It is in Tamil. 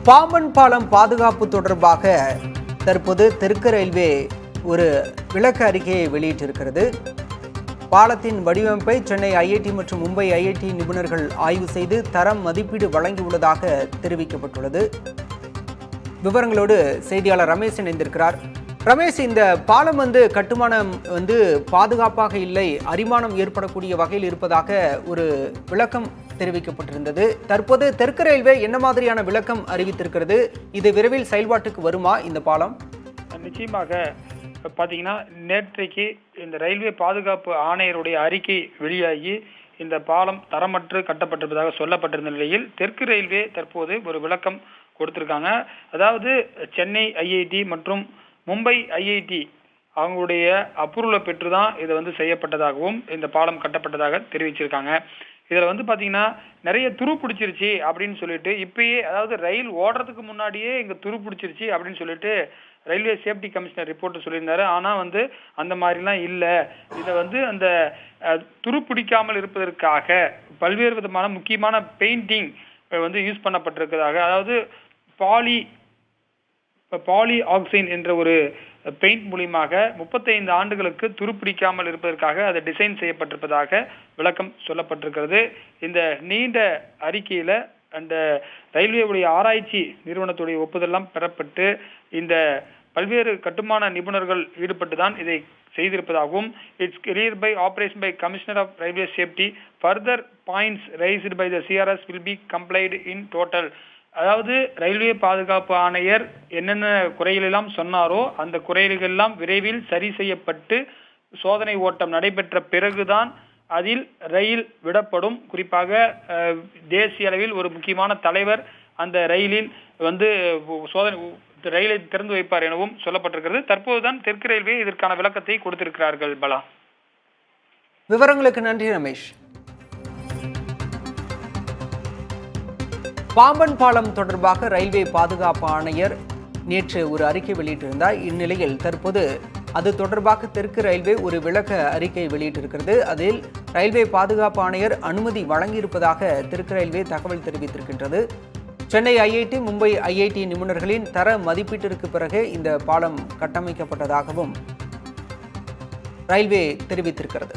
பாம்பன் பாலம் பாதுகாப்பு தொடர்பாக தற்போது தெற்கு ரயில்வே ஒரு விளக்க அறிக்கையை வெளியிட்டிருக்கிறது. பாலத்தின் வடிவமைப்பை சென்னை ஐஐடி மற்றும் மும்பை ஐஐடி நிபுணர்கள் ஆய்வு செய்து தரம் மதிப்பீடு வழங்கியுள்ளதாக தெரிவிக்கப்பட்டுள்ளது. விவரங்களோடு செய்தியாளர் ரமேஷ் இணைந்திருக்கிறார். ரமேஷ், இந்த பாலம் கட்டுமானம் பாதுகாப்பாக இல்லை, அரிமானம் ஏற்படக்கூடிய வகையில் இருப்பதாக ஒரு விளக்கம் தெரிவிக்கப்பட்டிருந்தது. தற்போது தெற்கு ரயில்வே என்ன மாதிரியான விளக்கம் அறிவித்திருக்கிறது? இது விரைவில் செயல்பாட்டுக்கு வருமா இந்த பாலம்? நிச்சயமாக பார்த்தீங்கன்னா, நேற்றைக்கு இந்த ரயில்வே பாதுகாப்பு ஆணையருடைய அறிக்கை வெளியாகி இந்த பாலம் தரமற்று கட்டப்பட்டிருப்பதாக சொல்லப்பட்டிருந்த நிலையில் தெற்கு ரயில்வே தற்போது ஒரு விளக்கம் கொடுத்திருக்காங்க. அதாவது சென்னை ஐஐடி மற்றும் மும்பை ஐஐடி அவங்களுடைய அப்ரூவலை பெற்று தான் இது செய்யப்பட்டதாகவும் இந்த பாலம் கட்டப்பட்டதாக தெரிவிச்சிருக்காங்க. இதில் பார்த்தீங்கன்னா நிறைய துரு பிடிச்சிருச்சு அப்படின்னு சொல்லிட்டு இப்பயே, அதாவது ரயில் ஓடுறதுக்கு முன்னாடியே இங்கே துரு பிடிச்சிருச்சு அப்படின்னு சொல்லிட்டு ரயில்வே சேஃப்டி கமிஷனர் ரிப்போர்ட் சொல்லியிருந்தாரு. ஆனால் அந்த மாதிரிலாம் இல்லை. இதை அந்த துரு பிடிக்காமல் இருப்பதற்காக பல்வேறு விதமான முக்கியமான பெயிண்டிங் யூஸ் பண்ணப்பட்டிருக்கிறதாக, அதாவது பாலி ஆக்சைன் என்ற ஒரு பெயிண்ட் மூலியமாக 35 ஆண்டுகளுக்கு துருப்பிடிக்காமல் இருப்பதற்காக அது டிசைன் செய்யப்பட்டிருப்பதாக விளக்கம் சொல்லப்பட்டிருக்கிறது. இந்த நீண்ட அறிக்கையில அந்த ரயில்வேவுடைய ஆராய்ச்சி நிறுவனத்துடைய ஒப்புதலாம் பெறப்பட்டு இந்த பல்வேறு கட்டுமான நிபுணர்கள் ஈடுபட்டு தான் இதை செய்திருப்பதாகவும், it's clear by operation by commissioner of railway safety, further points raised by the CRS will be complied in total. அதாவது ரயில்வே பாதுகாப்பு ஆணையர் என்னென்ன குறைகள் எல்லாம் சொன்னாரோ அந்த குறைகள் எல்லாம் விரைவில் சரி செய்யப்பட்டு சோதனை ஓட்டம் நடைபெற்ற பிறகுதான் அதில் ரயில் விடப்படும். குறிப்பாக தேசிய அளவில் ஒரு முக்கியமான தலைவர் அந்த ரயிலில் சோதனை ரயிலை திறந்து வைப்பார் எனவும் சொல்லப்பட்டிருக்கிறது. தற்போதுதான் தெற்கு ரயில்வே இதற்கான விளக்கத்தை கொடுத்திருக்கிறார்கள். பலா, விவரங்களுக்கு நன்றி ரமேஷ். பாம்பன் பாலம் தொடர்பாக ரயில்வே பாதுகாப்பு ஆணையர் நேற்று ஒரு அறிக்கை வெளியிட்டிருந்தார். இந்நிலையில் தற்போது அது தொடர்பாக தெற்கு ரயில்வே ஒரு விளக்க அறிக்கை வெளியிட்டிருக்கிறது. அதில் ரயில்வே பாதுகாப்பு ஆணையர் அனுமதி வழங்கியிருப்பதாக தெற்கு ரயில்வே தகவல் தெரிவித்திருக்கின்றது. சென்னை ஐஐடி மும்பை ஐஐடி நிபுணர்களின் தர மதிப்பீட்டிற்கு பிறகு இந்த பாலம் கட்டமைக்கப்பட்டதாகவும் ரயில்வே தெரிவித்திருக்கிறது.